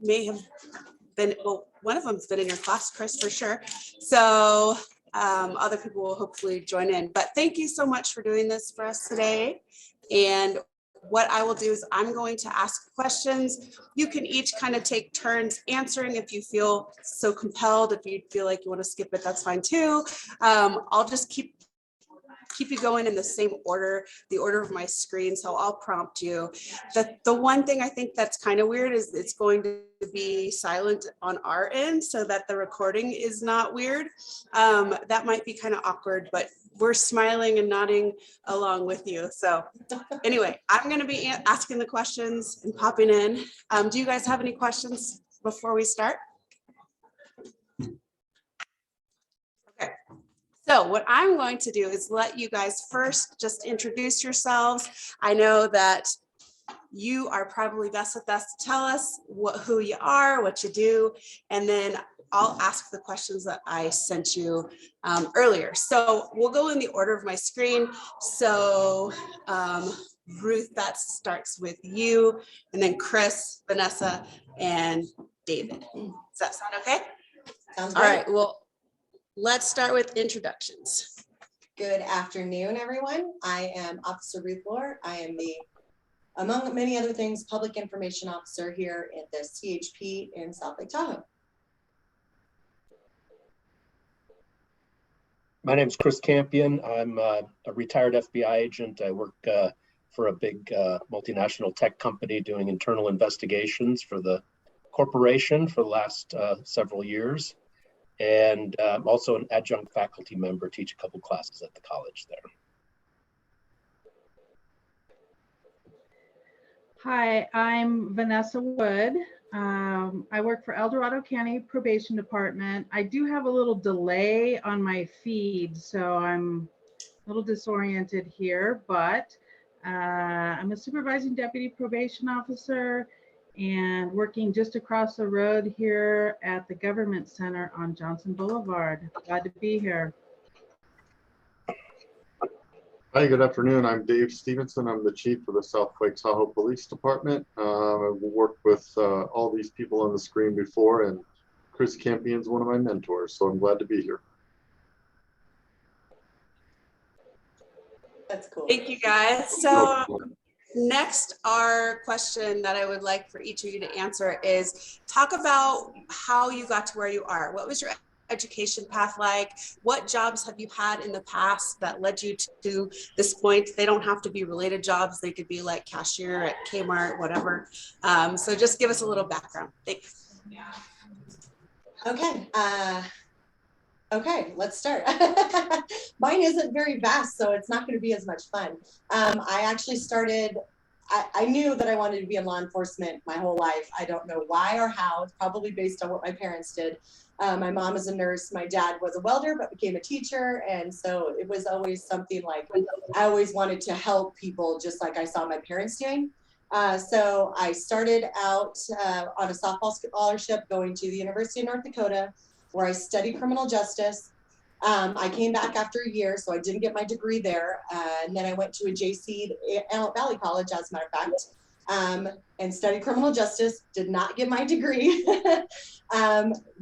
may have been, well, one of them's been in your class, Chris, for sure. So other people will hopefully join in. But thank you so much for doing this for us today. And what I will do is I'm going to ask questions. You can each kind of take turns answering if you feel so compelled. If you feel like you want to skip it, that's fine too. I'll just keep you going in the same order, the order of my screen. So I'll prompt you. The one thing I think that's kind of weird is it's going to be silent on our end so that the recording is not weird. That might be kind of awkward, but we're smiling and nodding along with you. So anyway, I'm going to be asking the questions and popping in. Do you guys have any questions before we start? Okay. So what I'm going to do is let you guys first just introduce yourselves. I know that you are probably best at this to tell us who you are, what you do, and then I'll ask the questions that I sent you earlier. So we'll go in the order of my screen. So Ruth, that starts with you, and then Chris, Vanessa, and David. Does that sound okay? Sounds great. All right, well, let's start with introductions. Good afternoon, everyone. I am Officer Ruth Lohr. I am the, among many other things, Public Information Officer here at the CHP in South Lake Tahoe. My name is Chris Campion. I'm a retired FBI agent. I work for a big multinational tech company doing internal investigations for the corporation for the last several years. And also an adjunct faculty member, teach a couple classes at the college there. Hi, I'm Vanessa Wood. I work for El Dorado County Probation Department. I do have a little delay on my feed, so I'm a little disoriented here, but I'm a supervising deputy probation officer and working just across the road here at the Government Center on Johnson Boulevard. Glad to be here. Hi, good afternoon. I'm Dave Stevenson. I'm the chief of the South Lake Tahoe Police Department. I've worked with all these people on the screen before, and Chris Campion's one of my mentors, so I'm glad to be here. That's cool. Thank you, guys. So next, our question that I would like for each of you to answer is talk about how you got to where you are. What was your education path like? What jobs have you had in the past that led you to this point? They don't have to be related jobs. They could be like cashier at Kmart, whatever. So just give us a little background. Thanks. Okay. Okay, let's start. Mine isn't very vast, so it's not going to be as much fun. I actually started, I knew that I wanted to be in law enforcement my whole life. I don't know why or how. It's probably based on what my parents did. My mom is a nurse. My dad was a welder, but became a teacher. And so it was always something like, I always wanted to help people just like I saw my parents doing. So I started out on a softball scholarship going to the University of North Dakota, where I studied criminal justice. I came back after a year, so I didn't get my degree there. And then I went to a JC, Antelope Valley College, as a matter of fact, and studied criminal justice, did not get my degree.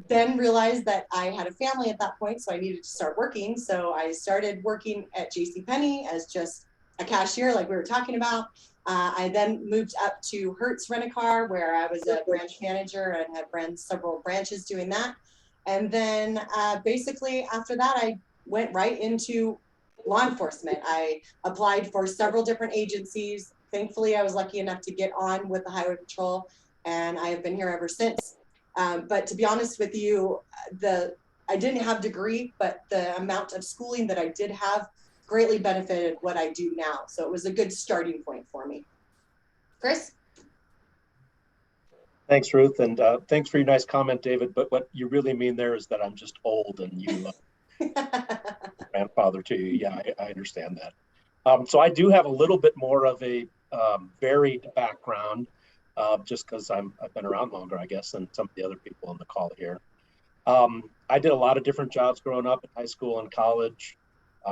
Then realized that I had a family at that point, so I needed to start working. So I started working at JCPenney as just a cashier, like we were talking about. I then moved up to Hertz Rent-A-Car, where I was a branch manager and had ran several branches doing that. And then basically after that, I went right into law enforcement. I applied for several different agencies. Thankfully, I was lucky enough to get on with the Highway Patrol, and I have been here ever since. But to be honest with you, I didn't have a degree, but the amount of schooling that I did have greatly benefited what I do now. So it was a good starting point for me. Chris? Thanks, Ruth, and thanks for your nice comment, David. But what you really mean there is that I'm just old and you grandfather to you. Yeah, I understand that. So I do have a little bit more of a varied background, just because I've been around longer, I guess, than some of the other people on the call here. I did a lot of different jobs growing up in high school and college,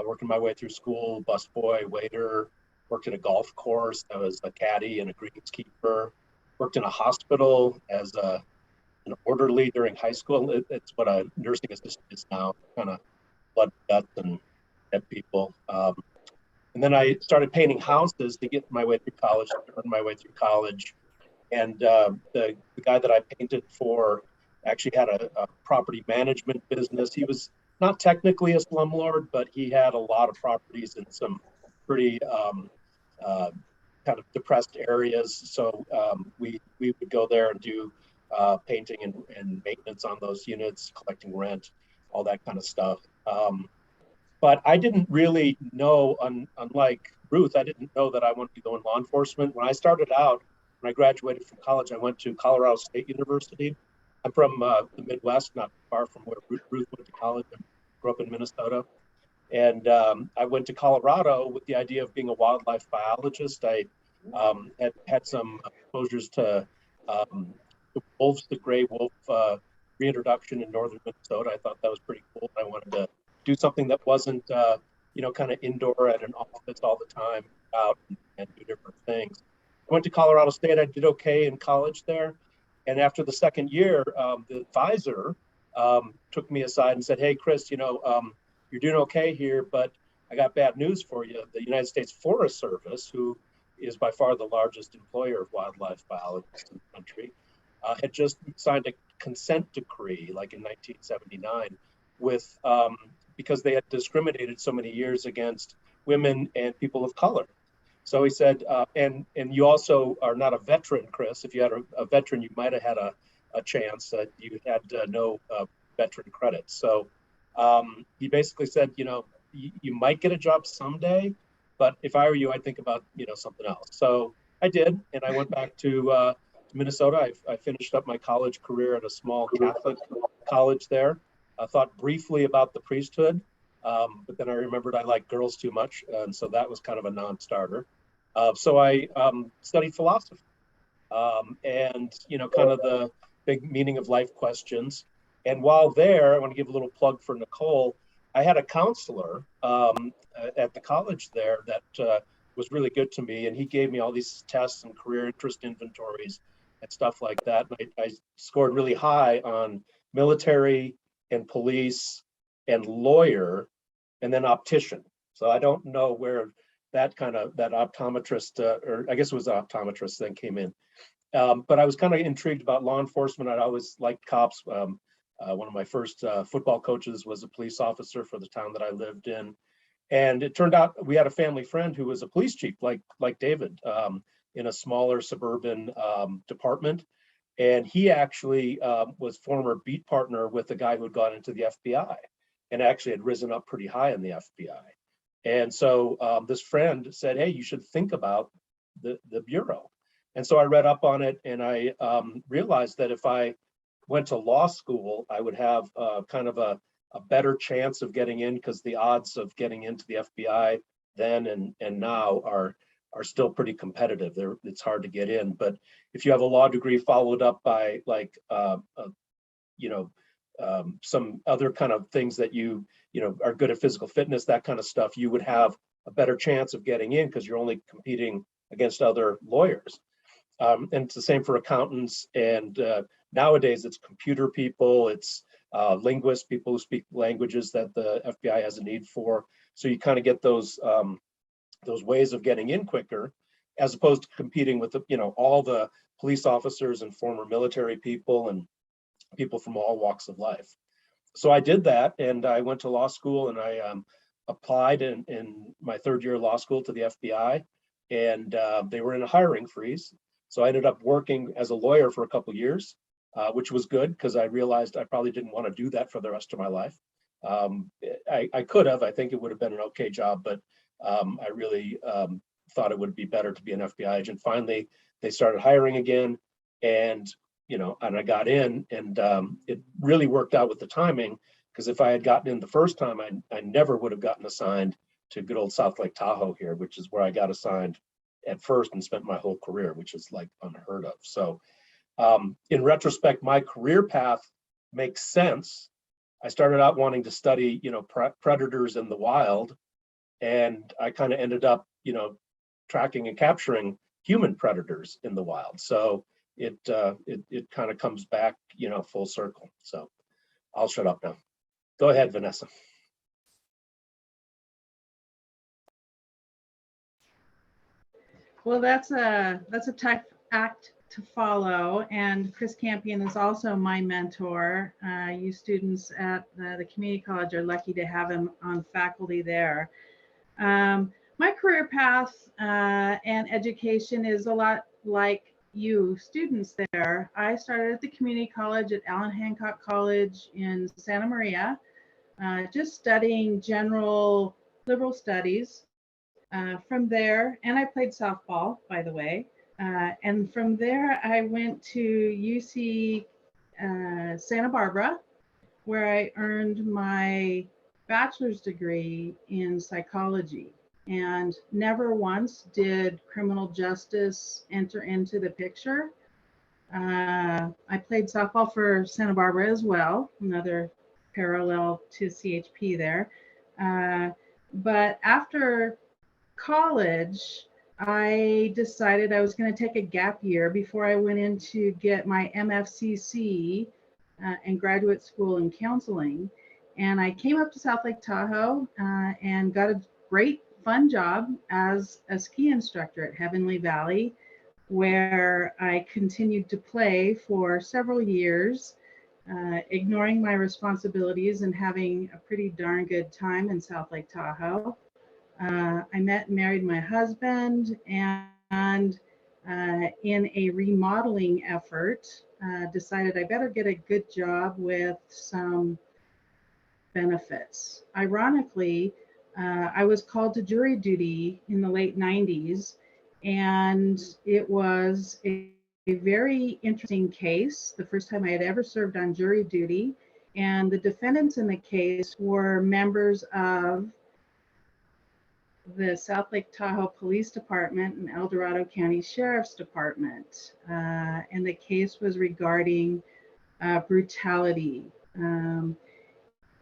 working my way through school, busboy, waiter, worked at a golf course. I was a caddy and a greenskeeper. worked in a hospital as an orderly during high school. It's what a nursing assistant is now, kind of blood, guts, and dead people. And then I started painting houses to get my way through college, to earn my way through college. And the guy that I painted for actually had a property management business. He was not technically a slumlord, but he had a lot of properties in some pretty kind of depressed areas. So we would go there and do painting and maintenance on those units, collecting rent, all that kind of stuff. But I didn't really know, unlike Ruth, I didn't know that I wanted to go in law enforcement. When I started out, when I graduated from college, I went to Colorado State University. I'm from the Midwest, not far from where Ruth went to college. I grew up in Minnesota. And I went to Colorado with the idea of being a wildlife biologist. I had some exposures to the wolves, the gray wolf reintroduction in northern Minnesota. I thought that was pretty cool. I wanted to do something that wasn't, kind of indoor at an office all the time, out and do different things. I went to Colorado State. I did okay in college there. And after the second year, the advisor took me aside and said, "Hey, Chris, you're doing okay here, but I got bad news for you. The United States Forest Service, who is by far the largest employer of wildlife biologists in the country, had just signed a consent decree, like in 1979, with because they had discriminated so many years against women and people of color." So he said, and you also are not a veteran, Chris. If you had a veteran, you might have had a chance. You had no veteran credits. So he basically said, you might get a job someday, but if I were you, I'd think about, something else. So I did, and I went back to Minnesota. I finished up my college career at a small Catholic college there. I thought briefly about the priesthood, but then I remembered I liked girls too much, and so that was kind of a non-starter. So I studied philosophy, and kind of the big meaning of life questions. And while there, I want to give a little plug for Nicole. I had a counselor at the college there that was really good to me, and he gave me all these tests and career interest inventories and stuff like that. And I scored really high on military and police and lawyer, and then optician. So I don't know where that optometrist, or I guess it was an optometrist, then came in. But I was kind of intrigued about law enforcement. I'd always liked cops. One of my first football coaches was a police officer for the town that I lived in. And it turned out we had a family friend who was a police chief, like David, in a smaller suburban department. And he actually was former beat partner with the guy who had gone into the FBI and actually had risen up pretty high in the FBI. And so this friend said, "Hey, you should think about the Bureau." And so I read up on it, and I realized that if I went to law school, I would have kind of a better chance of getting in, because the odds of getting into the FBI then and now are still pretty competitive. It's hard to get in. But if you have a law degree followed up by like some other kind of things that you are good at, physical fitness, that kind of stuff, you would have a better chance of getting in because you're only competing against other lawyers. And it's the same for accountants. And nowadays it's computer people, it's linguists, people who speak languages that the FBI has a need for. So you kind of get those ways of getting in quicker, as opposed to competing with all the police officers and former military people and people from all walks of life. So I did that, and I went to law school, and I applied in my third year of law school to the FBI, and they were in a hiring freeze. So I ended up working as a lawyer for a couple of years, which was good because I realized I probably didn't want to do that for the rest of my life. I could have. I think it would have been an okay job, but I really thought it would be better to be an FBI agent. Finally, they started hiring again, and and I got in, and it really worked out with the timing, because if I had gotten in the first time, I never would have gotten assigned to good old South Lake Tahoe here, which is where I got assigned at first and spent my whole career, which is like unheard of. So in retrospect, my career path makes sense. I started out wanting to study, predators in the wild, and I kind of ended up, tracking and capturing human predators in the wild. So it kind of comes back, full circle. So I'll shut up now. Go ahead, Vanessa. Well, that's a tough act to follow, and Chris Campion is also my mentor. You students at the community college are lucky to have him on faculty there. My career path and education is a lot like you students there. I started at the community college at Allen Hancock College in Santa Maria, just studying general liberal studies. From there, and I played softball, by the way. And from there, I went to UC Santa Barbara, where I earned my bachelor's degree in psychology. And never once did criminal justice enter into the picture. I played softball for Santa Barbara as well, another parallel to CHP there. But after college, I decided I was going to take a gap year before I went in to get my MFCC and graduate school in counseling. And I came up to South Lake Tahoe and got a great fun job as a ski instructor at Heavenly Valley, where I continued to play for several years, ignoring my responsibilities and having a pretty darn good time in South Lake Tahoe. I met and married my husband, and in a remodeling effort, decided I better get a good job with some benefits. Ironically, I was called to jury duty in the late 90s, and it was a very interesting case, the first time I had ever served on jury duty, and the defendants in the case were members of the South Lake Tahoe Police Department and El Dorado County Sheriff's Department. And the case was regarding brutality.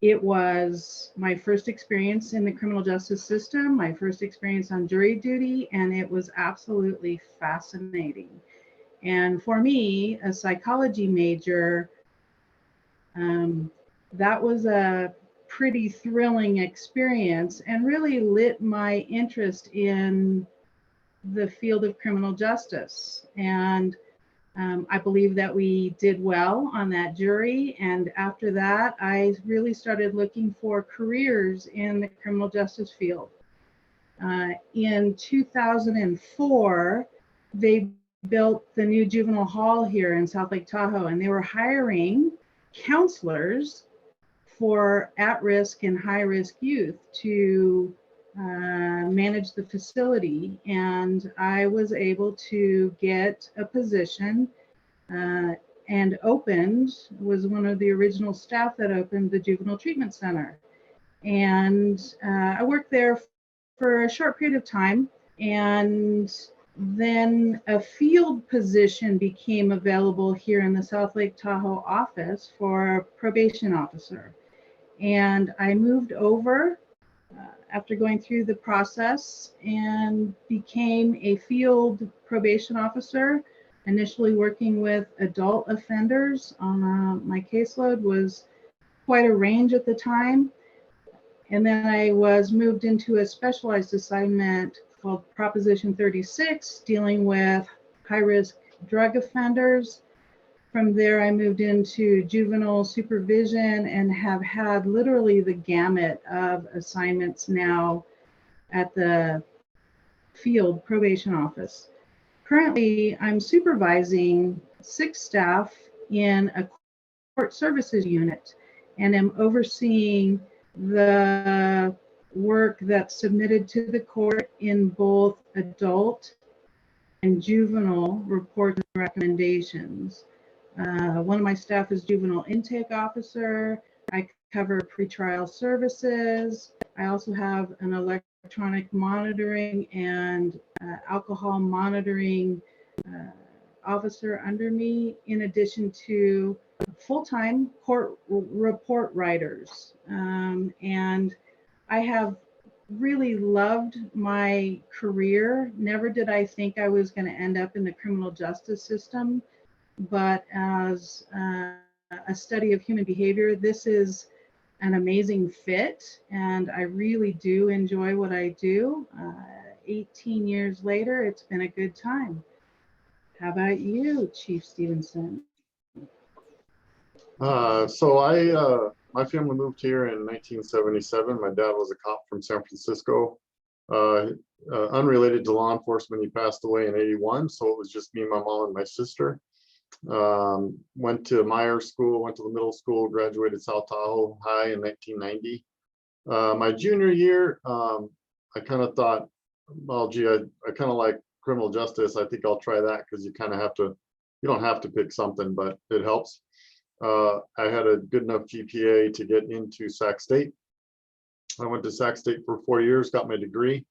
It was my first experience in the criminal justice system, my first experience on jury duty, and it was absolutely fascinating. And for me, a psychology major, that was a pretty thrilling experience and really lit my interest in the field of criminal justice. And I believe that we did well on that jury. And after that, I really started looking for careers in the criminal justice field. In 2004, they built the new juvenile hall here in South Lake Tahoe, and they were hiring counselors for at-risk and high-risk youth to manage the facility. And I was able to get a position and was one of the original staff that opened the Juvenile Treatment Center. And I worked there for a short period of time, and then a field position became available here in the South Lake Tahoe office for a probation officer. And I moved over after going through the process and became a field probation officer, initially working with adult offenders. My caseload was quite a range at the time. And then I was moved into a specialized assignment called Proposition 36, dealing with high-risk drug offenders. From there, I moved into juvenile supervision and have had literally the gamut of assignments now at the field probation office. Currently, I'm supervising 6 staff in a court services unit, and am overseeing the work that's submitted to the court in both adult and juvenile reports and recommendations. One of my staff is juvenile intake officer. I cover pretrial services. I also have an electronic monitoring and alcohol monitoring officer under me, in addition to full-time court report writers. And I have really loved my career. Never did I think I was going to end up in the criminal justice system. but as a study of human behavior, this is an amazing fit, and I really do enjoy what I do. 18 years later, it's been a good time. How about you, Chief Stevenson? My family moved here in 1977. My dad was a cop from San Francisco. Unrelated to law enforcement, he passed away in 81. So it was just me, my mom, and my sister. Went to Meyer School, went to the middle school, graduated South Tahoe High in 1990. My junior year, I kind of thought, well, gee, I kind of like criminal justice. I think I'll try that because you kind of have to, you don't have to pick something, but it helps. I had a good enough GPA to get into Sac State. I went to Sac State for 4 years, got my degree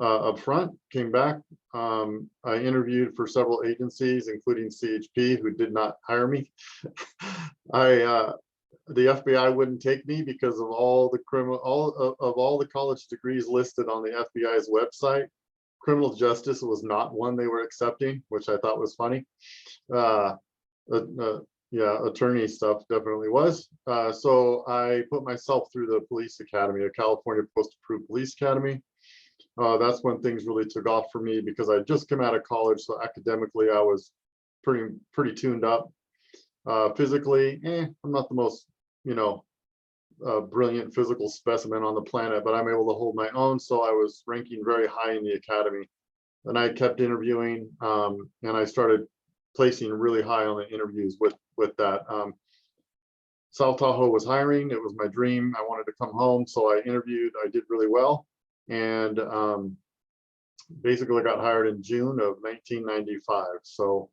up front, came back. I interviewed for several agencies, including CHP, who did not hire me. The FBI wouldn't take me because of all the college degrees listed on the FBI's website. Criminal justice was not one they were accepting, which I thought was funny. Yeah, attorney stuff definitely was. So I put myself through the police academy, a California post-approved police academy. That's when things really took off for me because I just come out of college, so academically I was pretty tuned up. Physically, I'm not the most, brilliant physical specimen on the planet, but I'm able to hold my own. So I was ranking very high in the academy, and I kept interviewing, and I started placing really high on the interviews with that. South Tahoe was hiring. It was my dream. I wanted to come home, so I interviewed. I did really well, and basically got hired in June of 1995. So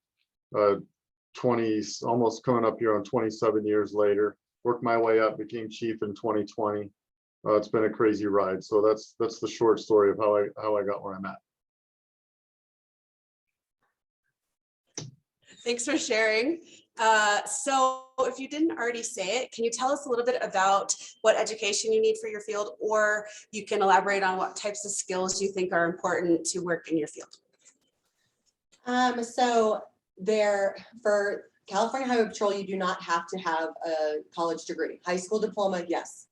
20, almost coming up here on 27 years later, worked my way up, became chief in 2020. It's been a crazy ride. So that's the short story of how I got where I'm at. Thanks for sharing. So if you didn't already say it, can you tell us a little bit about what education you need for your field, or you can elaborate on what types of skills you think are important to work in your field? So for California Highway Patrol, you do not have to have a college degree. High school diploma, yes.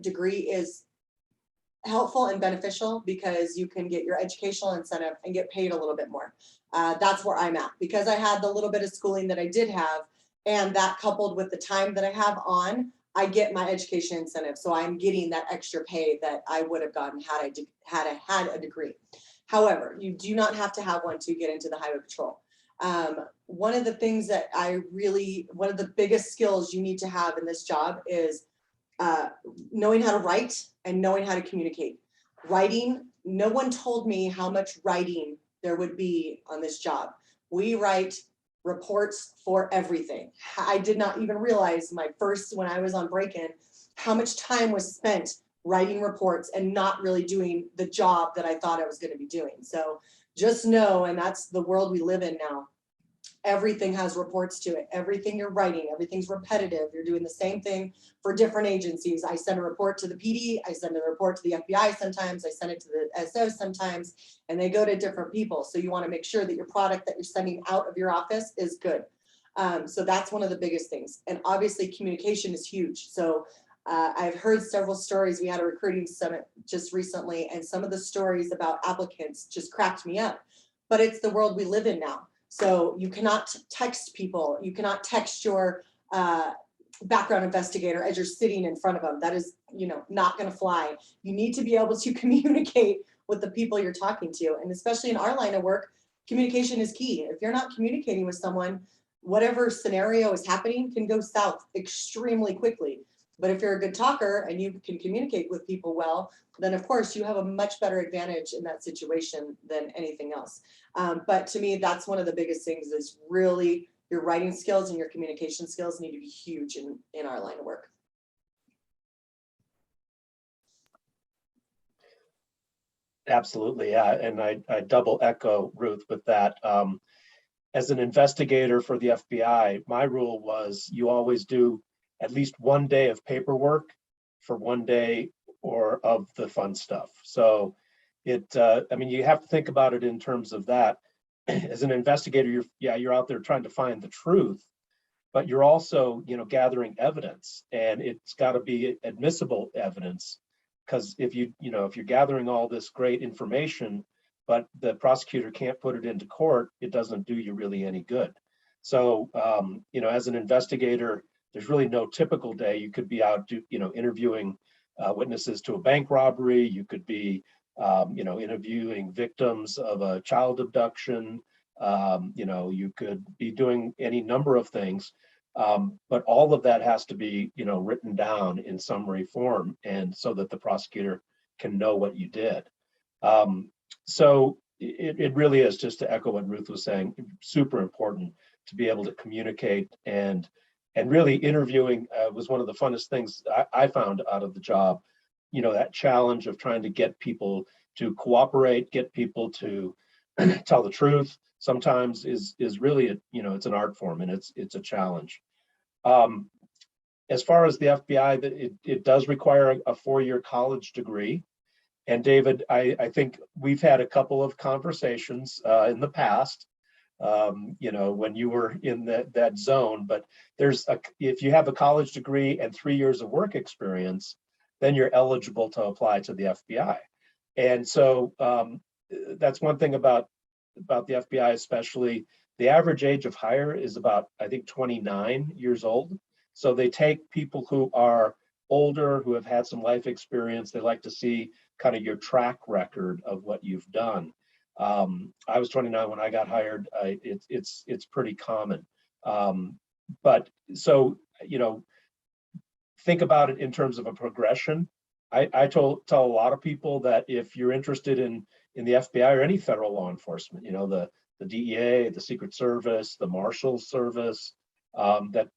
Degree is helpful and beneficial because you can get your educational incentive and get paid a little bit more. That's where I'm at because I had the little bit of schooling that I did have, and that coupled with the time that I have on, I get my education incentive. So I'm getting that extra pay that I would have gotten had I had a degree. However, you do not have to have one to get into the Highway Patrol. One of the things that one of the biggest skills you need to have in this job is knowing how to write and knowing how to communicate. Writing, no one told me how much writing there would be on this job. We write reports for everything. I did not even realize when I was on break-in, how much time was spent writing reports and not really doing the job that I thought I was going to be doing. So just know, and that's the world we live in now, everything has reports to it. Everything you're writing, everything's repetitive. You're doing the same thing for different agencies. I send a report to the PD, I send a report to the FBI sometimes, I send it to the SO sometimes, and they go to different people. So you want to make sure that your product that you're sending out of your office is good. So that's one of the biggest things. And obviously communication is huge. So I've heard several stories. We had a recruiting summit just recently, and some of the stories about applicants just cracked me up. But it's the world we live in now. So you cannot text people. You cannot text your background investigator as you're sitting in front of them. That is, not going to fly. You need to be able to communicate with the people you're talking to. And especially in our line of work, communication is key. If you're not communicating with someone, whatever scenario is happening can go south extremely quickly. But if you're a good talker and you can communicate with people well, then of course you have a much better advantage in that situation than anything else. But to me, that's one of the biggest things is really your writing skills and your communication skills need to be huge in our line of work. Absolutely, yeah, and I double echo Ruth with that. As an investigator for the FBI, my rule was you always do at least one day of paperwork for one day or of the fun stuff. So you have to think about it in terms of that. as an investigator, you're out there trying to find the truth, but you're also, gathering evidence, and it's got to be admissible evidence. Because if you're gathering all this great information, but the prosecutor can't put it into court, it doesn't do you really any good. So, as an investigator, there's really no typical day. You could be out, interviewing witnesses to a bank robbery. You could be, interviewing victims of a child abduction. You could be doing any number of things. But all of that has to be, written down in summary form, and so that the prosecutor can know what you did. So it really is, just to echo what Ruth was saying, super important to be able to communicate, and really interviewing was one of the funnest things I found out of the job. That challenge of trying to get people to cooperate, get people to tell the truth sometimes is really, it's an art form, and it's a challenge. As far as the FBI, it does require a 4-year college degree. And David, I think we've had a couple of conversations in the past, when you were in that zone. But if you have a college degree and 3 years of work experience, then you're eligible to apply to the FBI. And so that's one thing about the FBI, especially. The average age of hire is about, I think, 29 years old. So they take people who are older, who have had some life experience. They like to see kind of your track record of what you've done. I was 29 when I got hired. It's pretty common. But so, think about it in terms of a progression. I tell a lot of people that if you're interested in the FBI or any federal law enforcement, the DEA, the Secret Service, the Marshals Service, that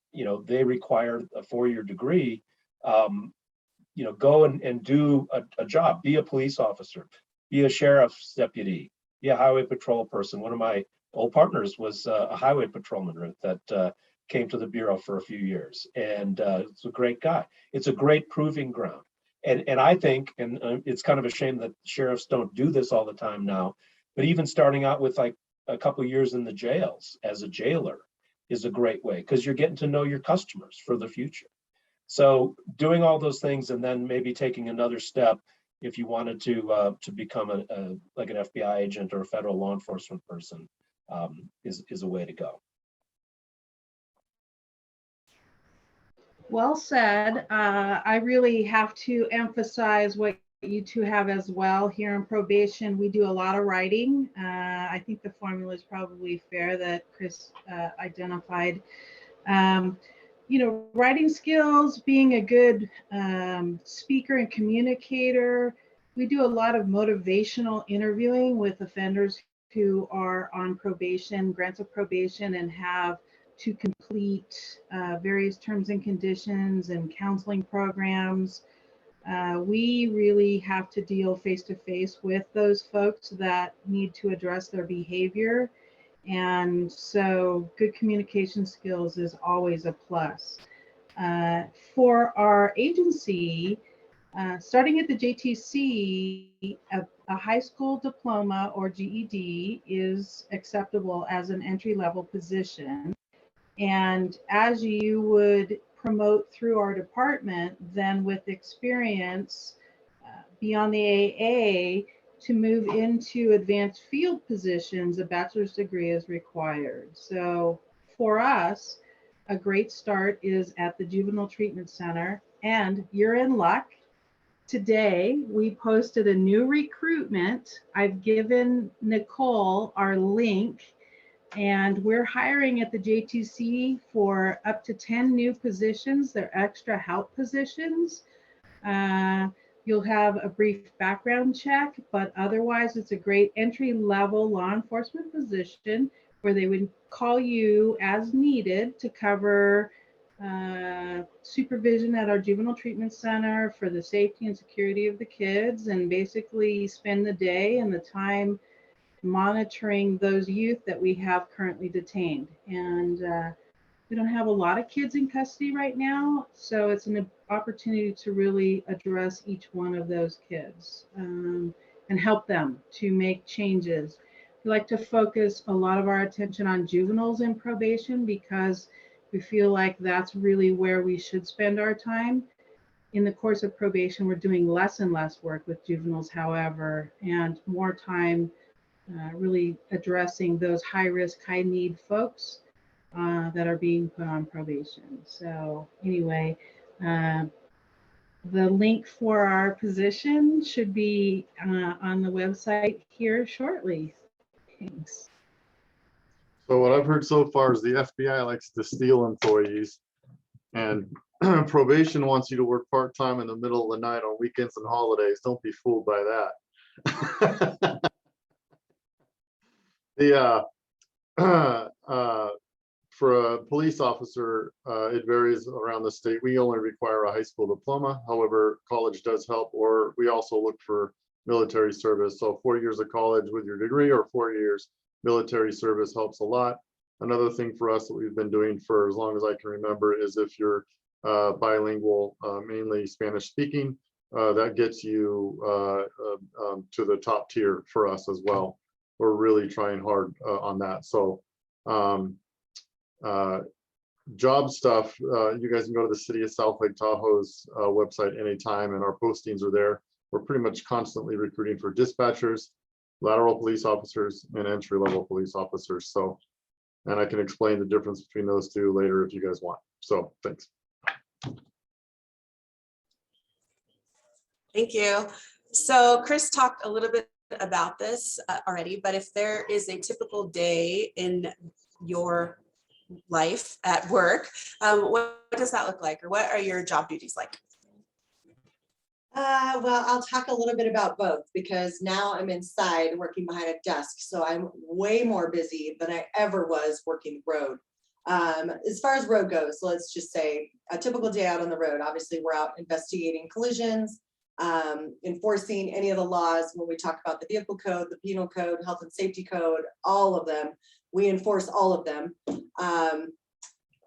they require a 4-year degree. Go and do a job. Be a police officer, be a sheriff's deputy, be a highway patrol person. One of my old partners was a highway patrolman, Ruth, that came to the Bureau for a few years, and it's a great guy. It's a great proving ground. And I think, and it's kind of a shame that sheriffs don't do this all the time now, but even starting out with like a couple of years in the jails as a jailer is a great way, because you're getting to know your customers for the future. So doing all those things, and then maybe taking another step if you wanted to become like an FBI agent or a federal law enforcement person, is a way to go. Well said. I really have to emphasize what you two have as well. Here in probation, we do a lot of writing. I think the formula is probably fair that Chris identified. Writing skills, being a good speaker and communicator. We do a lot of motivational interviewing with offenders who are on probation, grants of probation, and have to complete various terms and conditions and counseling programs. We really have to deal face-to-face with those folks that need to address their behavior. And so good communication skills is always a plus. For our agency, starting at the JTC, a high school diploma or GED is acceptable as an entry-level position. And as you would promote through our department, then with experience beyond the AA, to move into advanced field positions, a bachelor's degree is required. So for us, a great start is at the Juvenile Treatment Center, and you're in luck. Today, we posted a new recruitment. I've given Nicole our link, and we're hiring at the JTC for up to 10 new positions. They're extra help positions. You'll have a brief background check, but otherwise it's a great entry-level law enforcement position where they would call you as needed to cover supervision at our juvenile treatment center for the safety and security of the kids, and basically spend the day and the time monitoring those youth that we have currently detained. And we don't have a lot of kids in custody right now, so it's an opportunity to really address each one of those kids and help them to make changes. we like to focus a lot of our attention on juveniles in probation because we feel like that's really where we should spend our time. In the course of probation, we're doing less and less work with juveniles, however, and more time really addressing those high-risk, high-need folks that are being put on probation. So anyway, the link for our position should be on the website here shortly. Thanks. So what I've heard so far is the FBI likes to steal employees, and probation wants you to work part-time in the middle of the night on weekends and holidays. Don't be fooled by that. For a police officer, it varies around the state. We only require a high school diploma. However, college does help, or we also look for military service. So 4 years of college with your degree or 4 years military service helps a lot. Another thing for us that we've been doing for as long as I can remember is if you're bilingual, mainly Spanish speaking, that gets you to the top tier for us as well. We're really trying hard on that. So job stuff, you guys can go to the city of South Lake Tahoe's website anytime, and our postings are there. We're pretty much constantly recruiting for dispatchers, lateral police officers, and entry-level police officers. So, and I can explain the difference between those two later if you guys want. So thanks. Thank you. So Chris talked a little bit about this already, but if there is a typical day in your life at work, what does that look like, or what are your job duties like? Well, I'll talk a little bit about both because now I'm inside working behind a desk. So I'm way more busy than I ever was working the road. As far as road goes, let's just say a typical day out on the road. Obviously, we're out investigating collisions, enforcing any of the laws. When we talk about the vehicle code, the penal code, health and safety code, all of them, we enforce all of them.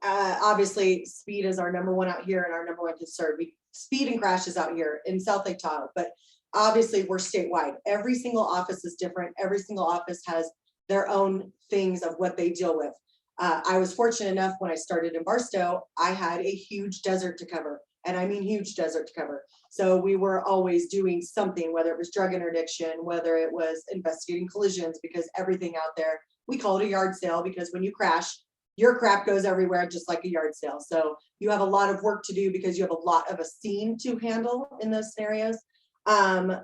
Obviously, speed is our number one out here and our number one concern. Speed and crashes out here in South Lake Tahoe, but obviously we're statewide. Every single office is different. Every single office has their own things of what they deal with. I was fortunate enough when I started in Barstow, I had a huge desert to cover, and I mean huge desert to cover. So we were always doing something, whether it was drug interdiction, whether it was investigating collisions, because everything out there, we call it a yard sale, because when you crash, your crap goes everywhere, just like a yard sale. So you have a lot of work to do because you have a lot of a scene to handle in those scenarios. And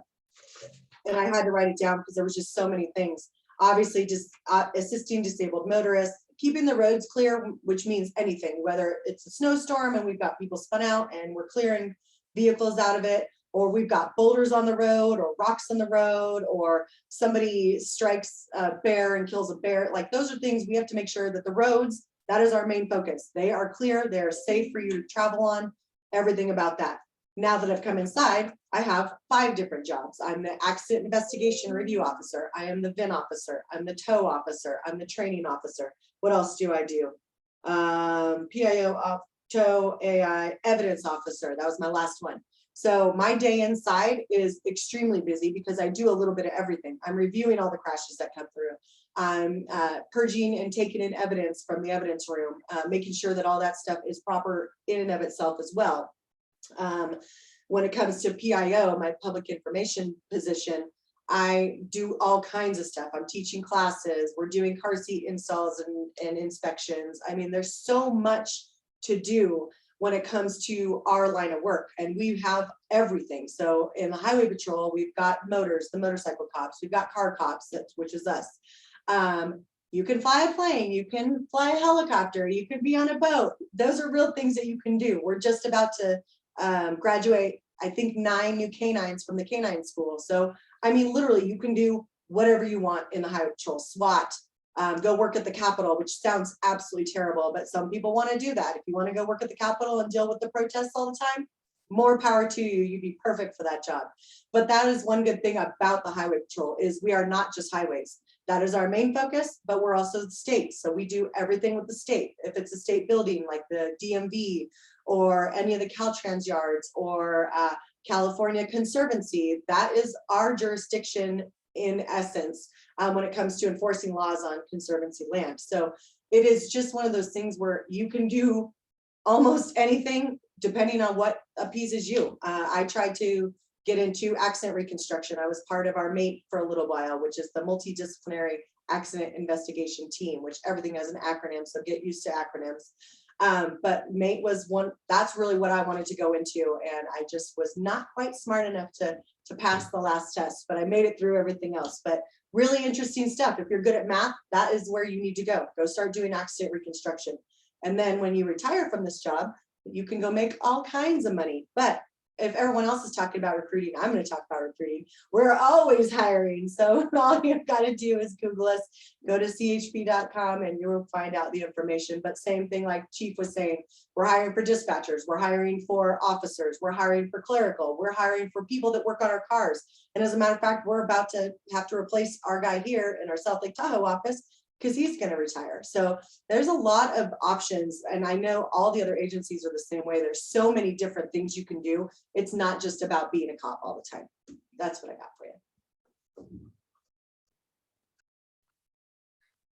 I had to write it down because there was just so many things. Obviously, just assisting disabled motorists, keeping the roads clear, which means anything, whether it's a snowstorm and we've got people spun out and we're clearing vehicles out of it, or we've got boulders on the road or rocks on the road, or somebody strikes a bear and kills a bear. Like, those are things we have to make sure that the roads, that is our main focus. They are clear, they're safe for you to travel on, everything about that. Now that I've come inside, I have 5 different jobs. I'm the accident investigation review officer. I am the VIN officer. I'm the tow officer. I'm the training officer. What else do I do? PIO, tow, AI, evidence officer. That was my last one. So my day inside is extremely busy because I do a little bit of everything. I'm reviewing all the crashes that come through. I'm purging and taking in evidence from the evidence room, making sure that all that stuff is proper in and of itself as well. When it comes to PIO, my public information position, I do all kinds of stuff. I'm teaching classes, we're doing car seat installs and inspections. I mean, there's so much to do when it comes to our line of work, and we have everything. So in the highway patrol, we've got motors, the motorcycle cops, we've got car cops, which is us. You can fly a plane, you can fly a helicopter, you could be on a boat. Those are real things that you can do. We're just about to graduate, I think, 9 new canines from the canine school. So, I mean, literally, you can do whatever you want in the highway patrol. SWAT, go work at the Capitol, which sounds absolutely terrible, but some people want to do that. If you want to go work at the Capitol and deal with the protests all the time, more power to you. You'd be perfect for that job. But that is one good thing about the highway patrol, is we are not just highways. That is our main focus, but we're also the state. So we do everything with the state. If it's a state building like the DMV or any of the Caltrans yards or California Conservancy, that is our jurisdiction in essence. when it comes to enforcing laws on conservancy land. So it is just one of those things where you can do almost anything depending on what appeases you. I tried to get into accident reconstruction. I was part of our MATE for a little while, which is the multidisciplinary accident investigation team, which everything has an acronym, so get used to acronyms. But MATE was one, that's really what I wanted to go into, and I just was not quite smart enough to pass the last test, but I made it through everything else. But really interesting stuff. If you're good at math, that is where you need to go. Go start doing accident reconstruction. And then when you retire from this job, you can go make all kinds of money. But if everyone else is talking about recruiting, I'm going to talk about recruiting. We're always hiring. So all you've got to do is Google us, go to chp.com, and you will find out the information. But same thing like Chief was saying, we're hiring for dispatchers, we're hiring for officers, we're hiring for clerical, we're hiring for people that work on our cars. And as a matter of fact, we're about to have to replace our guy here in our South Lake Tahoe office because he's going to retire. So there's a lot of options. And I know all the other agencies are the same way. There's so many different things you can do. It's not just about being a cop all the time. That's what I got for you.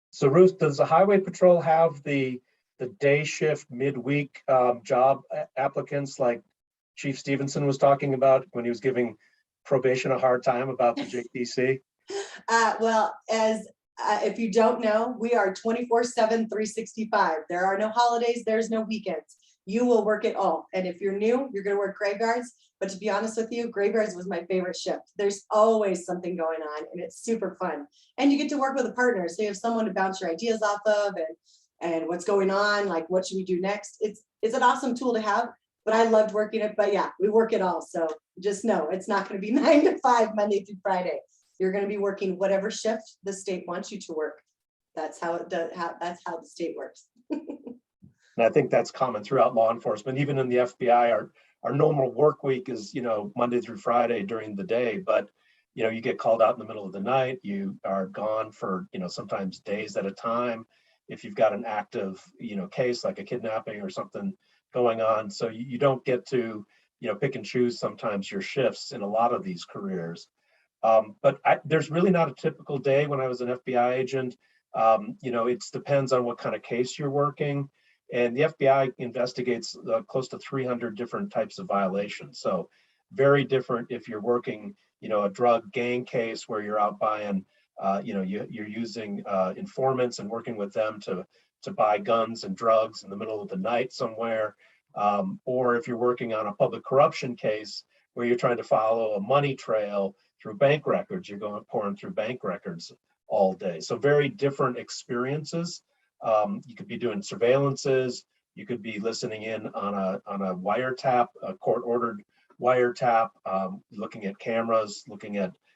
So Ruth, does the Highway Patrol have the day shift midweek job applicants like Chief Stevenson was talking about when he was giving probation a hard time about the JTC? Well, as if you don't know, we are 24/7, 365. There are no holidays, there's no weekends. You will work it all. And if you're new, you're going to work graveyards. But to be honest with you, graveyards was my favorite shift. There's always something going on and it's super fun. And you get to work with a partner. So you have someone to bounce your ideas off of and what's going on, like what should we do next? It's an awesome tool to have, but I loved working it. But yeah, we work it all. So just know it's not going to be 9 to 5, Monday through Friday. You're going to be working whatever shift the state wants you to work. That's how it does. That's how the state works. And I think that's common throughout law enforcement. Even in the FBI, our normal work week is, Monday through Friday during the day, but you get called out in the middle of the night. You are gone for sometimes days at a time. If you've got an active case like a kidnapping or something going on, so you don't get to pick and choose sometimes your shifts in a lot of these careers. But there's really not a typical day when I was an FBI agent. It depends on what kind of case you're working. And the FBI investigates close to 300 different types of violations. So very different if you're working, a drug gang case where you're out buying, you're using informants and working with them to buy guns and drugs in the middle of the night somewhere. Or if you're working on a public corruption case where you're trying to follow a money trail through bank records, you're pouring through bank records all day. So very different experiences. You could be doing surveillances. You could be listening in on a wiretap, a court-ordered wiretap, looking at cameras,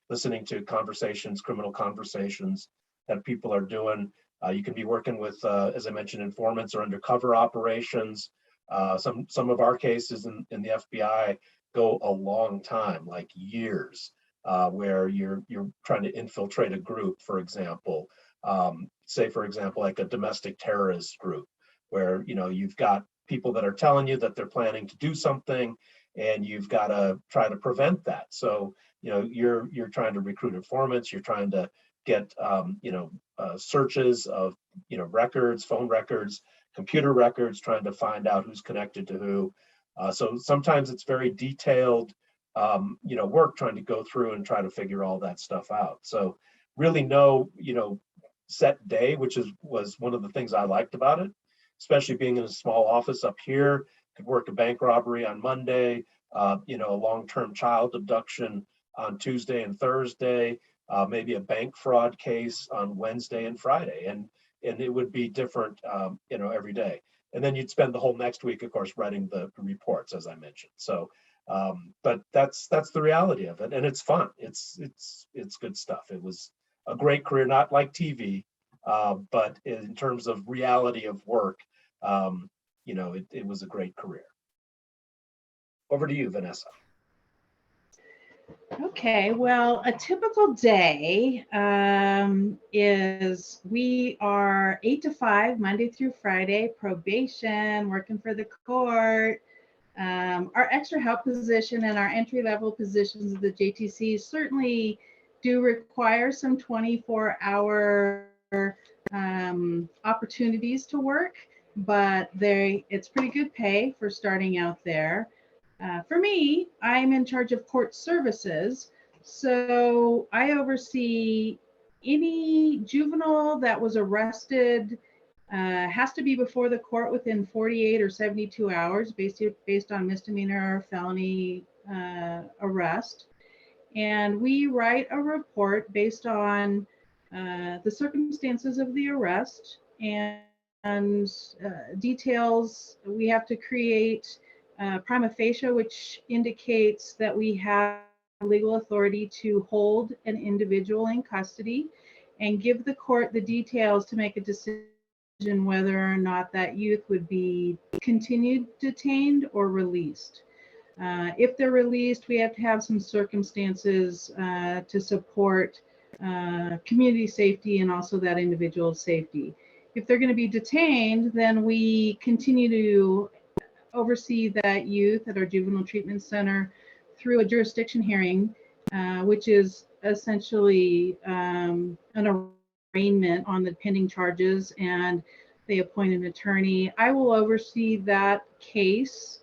listening to conversations, criminal conversations that people are doing. You can be working with, as I mentioned, informants or undercover operations. Some of our cases in the FBI go a long time, like years, where you're trying to infiltrate a group, for example. Say, for example, like a domestic terrorist group, where you've got people that are telling you that they're planning to do something, and you've got to try to prevent that. So you're trying to recruit informants. You're trying to get searches of records, phone records, computer records, trying to find out who's connected to who. So sometimes it's very detailed work trying to go through and try to figure all that stuff out. So really no set day, which was one of the things I liked about it, especially being in a small office up here. Could work a bank robbery on Monday, a long-term child abduction on Tuesday and Thursday, maybe a bank fraud case on Wednesday and Friday, and it would be different, every day. And then you'd spend the whole next week, of course, writing the reports, as I mentioned. So, but that's the reality of it, and it's fun. It's good stuff. It was a great career, not like TV, but in terms of reality of work, it was a great career. Over to you, Vanessa. Okay, well, a typical day is we are 8 to 5, Monday through Friday, probation, working for the court. Our extra help position and our entry-level positions of the JTC certainly do require some 24-hour opportunities to work, but it's pretty good pay for starting out there. For me, I'm in charge of court services, so I oversee any juvenile that was arrested. Has to be before the court within 48 or 72 hours based on misdemeanor or felony arrest. And we write a report based on the circumstances of the arrest and details. We have to create prima facie, which indicates that we have legal authority to hold an individual in custody and give the court the details to make a decision whether or not that youth would be continued detained or released. If they're released, we have to have some circumstances to support community safety and also that individual's safety. If they're going to be detained, then we continue to oversee that youth at our juvenile treatment center through a jurisdiction hearing, which is essentially an arraignment on the pending charges, and they appoint an attorney. I will oversee that case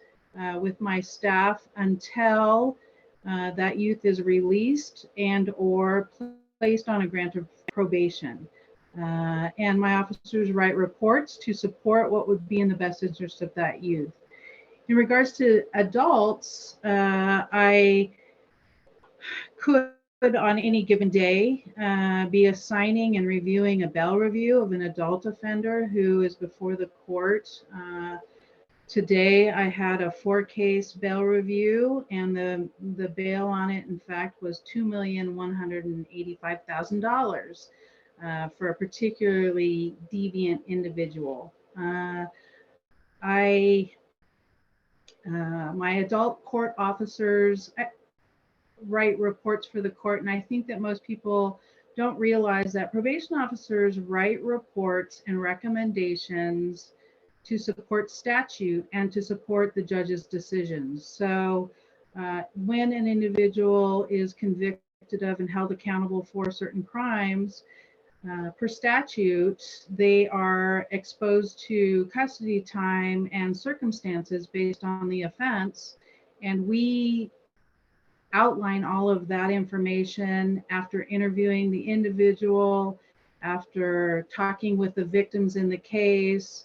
with my staff until that youth is released and or placed on a grant of probation. And my officers write reports to support what would be in the best interest of that youth. In regards to adults, I could on any given day be assigning and reviewing a bail review of an adult offender who is before the court. Today I had a 4-case bail review, and the bail on it, in fact, was $2,185,000 for a particularly deviant individual. My adult court officers write reports for the court, and I think that most people don't realize that probation officers write reports and recommendations to support statute and to support the judge's decisions. So when an individual is convicted of and held accountable for certain crimes, per statute, they are exposed to custody time and circumstances based on the offense. And we outline all of that information after interviewing the individual, after talking with the victims in the case,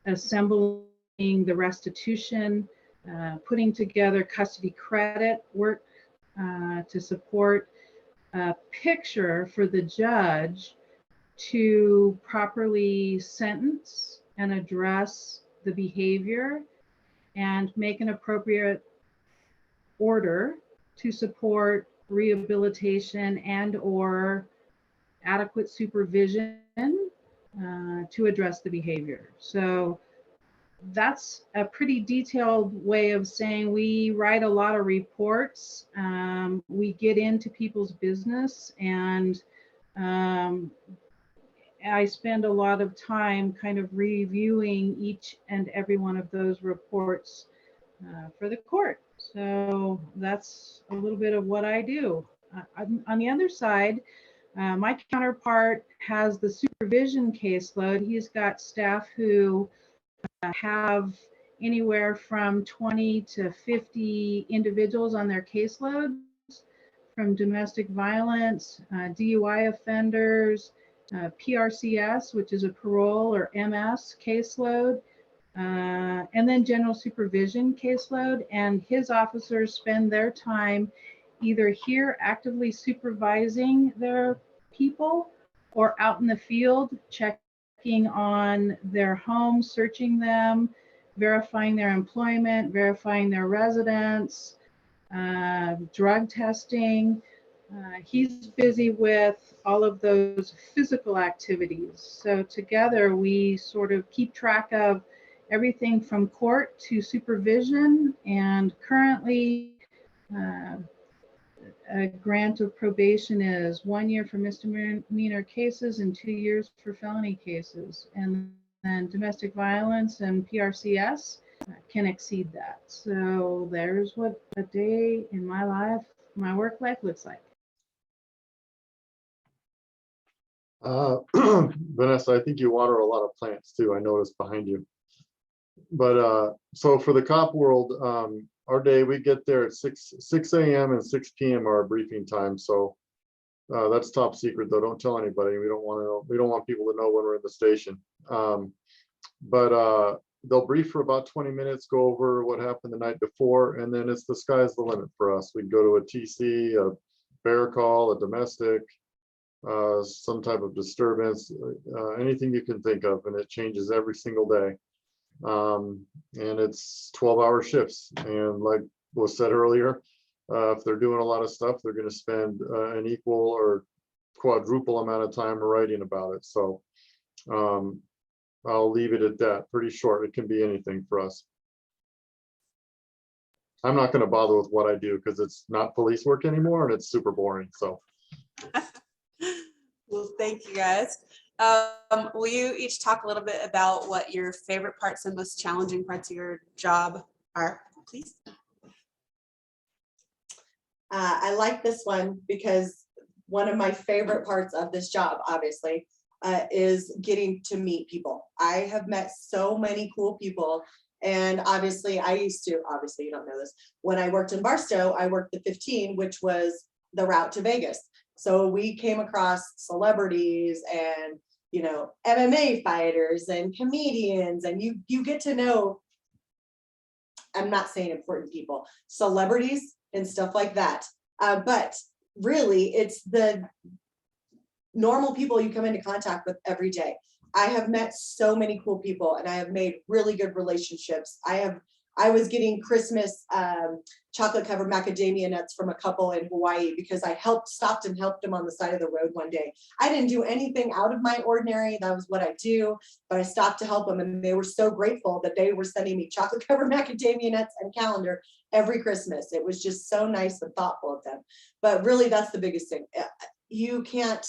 assembling the restitution, putting together custody credit work to support a picture for the judge to properly sentence and address the behavior and make an appropriate order to support rehabilitation and or adequate supervision to address the behavior. So that's a pretty detailed way of saying we write a lot of reports. We get into people's business, and I spend a lot of time kind of reviewing each and every one of those reports for the court. So that's a little bit of what I do. On the other side, my counterpart has the supervision caseload. He's got staff who have anywhere from 20 to 50 individuals on their caseloads, from domestic violence, DUI offenders, PRCS, which is a parole or MS caseload, and then general supervision caseload. And his officers spend their time either here actively supervising their people or out in the field checking on their homes, searching them, verifying their employment, verifying their residence, drug testing. He's busy with all of those physical activities. So together we sort of keep track of everything from court to supervision, and currently a grant of probation is 1 year for misdemeanor cases and 2 years for felony cases. And then domestic violence and PRCS can exceed that. So there's what a day in my life my work life looks like. Vanessa, I think you water a lot of plants too. I noticed behind you. But so for the cop world, our day, we get there at 6 a.m. and 6 p.m. are our briefing time. So that's top secret though. Don't tell anybody. We don't want to know. We don't want people to know when we're in the station. But they'll brief for about 20 minutes, go over what happened the night before, and then it's the sky's the limit for us. We go to a TC, a bear call, a domestic, some type of disturbance, anything you can think of, and it changes every single day. And it's 12-hour shifts. And like was said earlier, if they're doing a lot of stuff, they're going to spend an equal or quadruple amount of time writing about it. So I'll leave it at that. Pretty short. It can be anything for us. I'm not going to bother with what I do because it's not police work anymore and it's super boring. So. Well, thank you guys. Will you each talk a little bit about what your favorite parts and most challenging parts of your job are, please? I like this one because one of my favorite parts of this job, obviously, is getting to meet people. I have met so many cool people. And obviously, obviously you don't know this, when I worked in Barstow, I worked the 15, which was the route to Vegas. So we came across celebrities and, you know, MMA fighters and comedians, and you get to know, I'm not saying important people, celebrities and stuff like that. But really, it's the normal people you come into contact with every day. I have met so many cool people and I have made really good relationships. I was getting Christmas chocolate covered macadamia nuts from a couple in Hawaii because I stopped and helped them on the side of the road one day. I didn't do anything out of my ordinary. That was what I do, but I stopped to help them and they were so grateful that they were sending me chocolate covered macadamia nuts and calendar every Christmas. It was just so nice and thoughtful of them. But really, that's the biggest thing. You can't,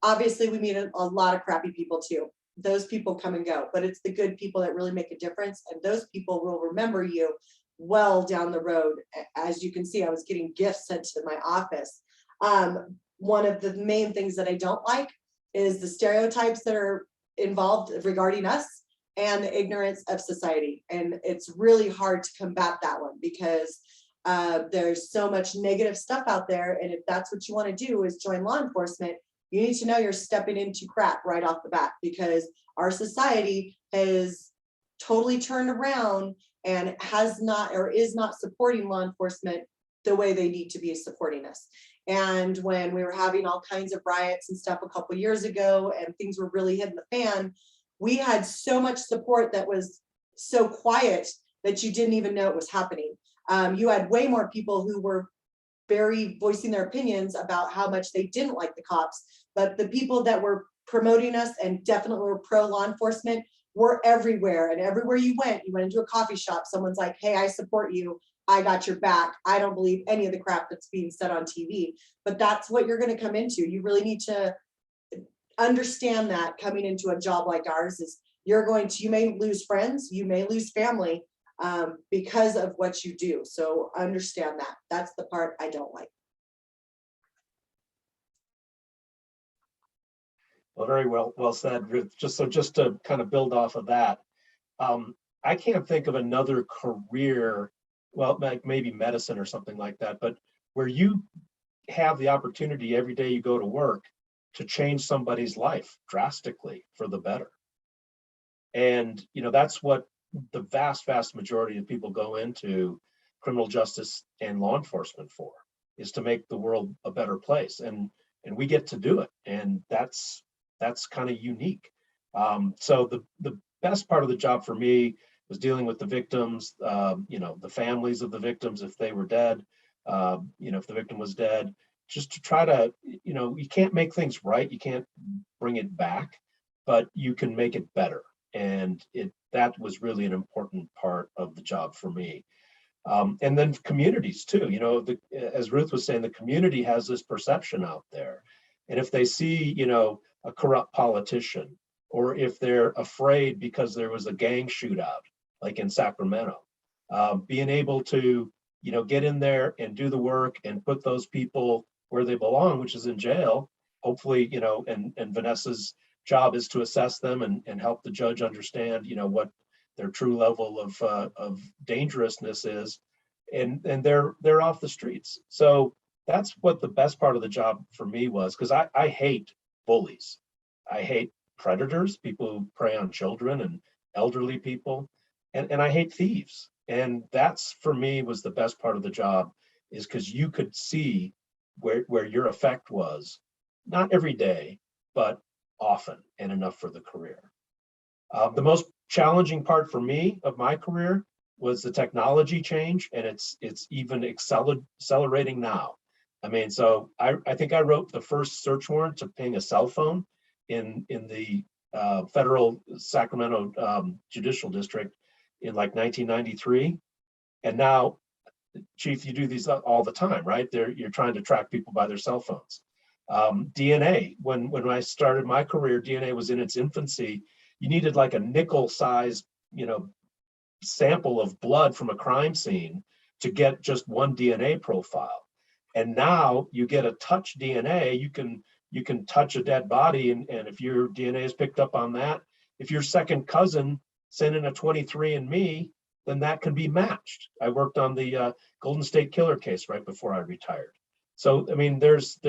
obviously we meet a lot of crappy people too. Those people come and go, but it's the good people that really make a difference. And those people will remember you well down the road. As you can see, I was getting gifts sent to my office. One of the main things that I don't like is the stereotypes that are involved regarding us and the ignorance of society. And it's really hard to combat that one because there's so much negative stuff out there. And if that's what you want to do is join law enforcement, you need to know you're stepping into crap right off the bat because our society has totally turned around and has not or is not supporting law enforcement the way they need to be supporting us. And when we were having all kinds of riots and stuff a couple years ago and things were really hitting the fan, we had so much support that was so quiet that you didn't even know it was happening. You had way more people who were very voicing their opinions about how much they didn't like the cops, but the people that were promoting us and definitely were pro law enforcement were everywhere. And everywhere you went into a coffee shop, someone's like, hey, I support you. I got your back. I don't believe any of the crap that's being said on TV, but that's what you're going to come into. You really need to understand that coming into a job like ours is you may lose friends, you may lose family, because of what you do. So understand that. That's the part I don't like. Well, very well said, Ruth. Just to kind of build off of that, I can't think of another career, well, like maybe medicine or something like that, but where you have the opportunity every day you go to work to change somebody's life drastically for the better. And, you know, that's what the vast majority of people go into criminal justice and law enforcement for, is to make the world a better place. And we get to do it. And that's kind of unique. So the best part of the job for me was dealing with the victims, you know, the families of the victims, if they were dead, you know, if the victim was dead, just to try to, you know, you can't make things right. You can't bring it back, but you can make it better. And that was really an important part of the job for me. And then communities too, you know, as Ruth was saying, the community has this perception out there. And if they see, you know, a corrupt politician, or if they're afraid because there was a gang shootout, like in Sacramento, being able to get in there and do the work and put those people where they belong, which is in jail. Hopefully, and Vanessa's job is to assess them and help the judge understand, what their true level of dangerousness is, and they're off the streets. So that's what the best part of the job for me was, because I hate bullies. I hate predators, people who prey on children and elderly people, and I hate thieves. And that's, for me, was the best part of the job, is because you could see where your effect was, not every day, but often, and enough for the career. The most challenging part for me of my career was the technology change, and it's even accelerating now. I mean, so I think I wrote the first search warrant to ping a cell phone in the federal Sacramento Judicial District in like 1993. And now, Chief, you do these all the time, right? You're trying to track people by their cell phones. DNA, when I started my career, DNA was in its infancy. You needed like a nickel sized, sample of blood from a crime scene to get just one DNA profile. And now you get a touch DNA, you can touch a dead body, and if your DNA is picked up on that, if your second cousin sent in a 23andMe, then that can be matched. I worked on the Golden State Killer case right before I retired. So, I mean, there's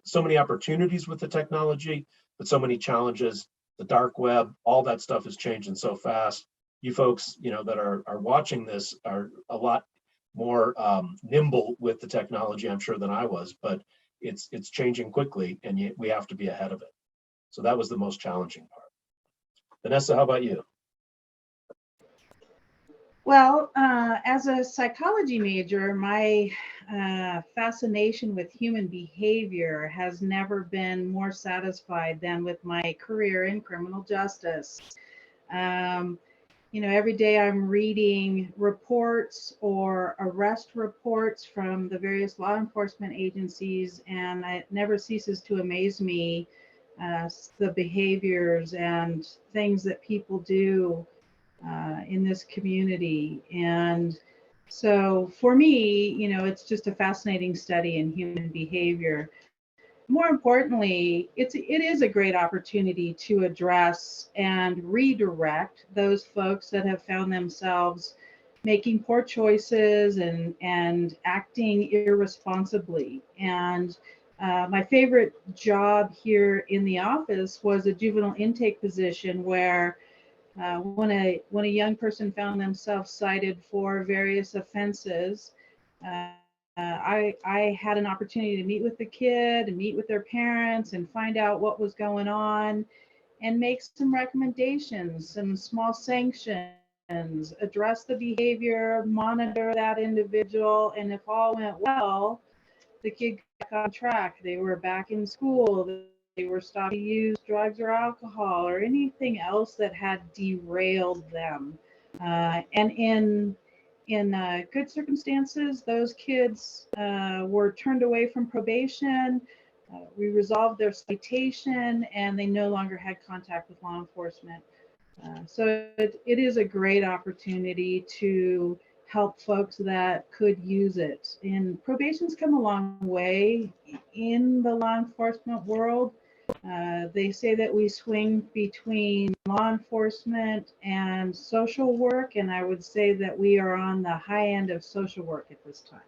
so many opportunities with the technology, but so many challenges. The dark web, all that stuff is changing so fast. You folks, that are watching this are a lot more nimble with the technology, I'm sure, than I was, but it's changing quickly, and we have to be ahead of it. So that was the most challenging part. Vanessa, how about you? Well, as a psychology major, my fascination with human behavior has never been more satisfied than with my career in criminal justice. Every day I'm reading reports or arrest reports from the various law enforcement agencies, and it never ceases to amaze me, the behaviors and things that people do in this community. And so for me, it's just a fascinating study in human behavior. More importantly, it is a great opportunity to address and redirect those folks that have found themselves making poor choices and acting irresponsibly. And my favorite job here in the office was a juvenile intake position where when a young person found themselves cited for various offenses, I had an opportunity to meet with the kid and meet with their parents and find out what was going on and make some recommendations, some small sanctions, address the behavior, monitor that individual, and if all went well, the kid got back on track. They were back in school. They were stopped to use drugs or alcohol or anything else that had derailed them. And in good circumstances, those kids were turned away from probation. We resolved their citation, and they no longer had contact with law enforcement. So it is a great opportunity to help folks that could use it. And probation's come a long way in the law enforcement world. They say that we swing between law enforcement and social work, and I would say that we are on the high end of social work at this time.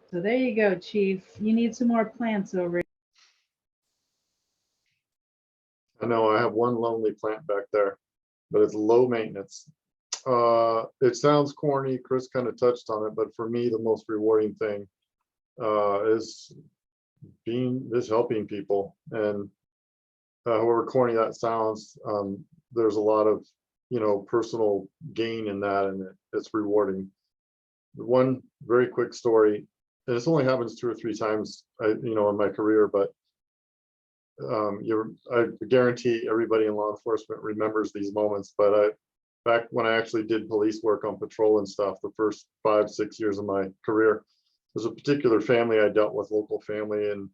So there you go, Chief. You need some more plants over here. I know I have one lonely plant back there, but it's low maintenance. It sounds corny. Chris kind of touched on it, but for me, the most rewarding thing is helping people. And however corny that sounds, there's a lot of personal gain in that, and it's rewarding. One very quick story, and this only happens 2 or 3 times, in my career, but I guarantee everybody in law enforcement remembers these moments. But back when I actually did police work on patrol and stuff, the first 5-6 years of my career, there's a particular family I dealt with, local family, and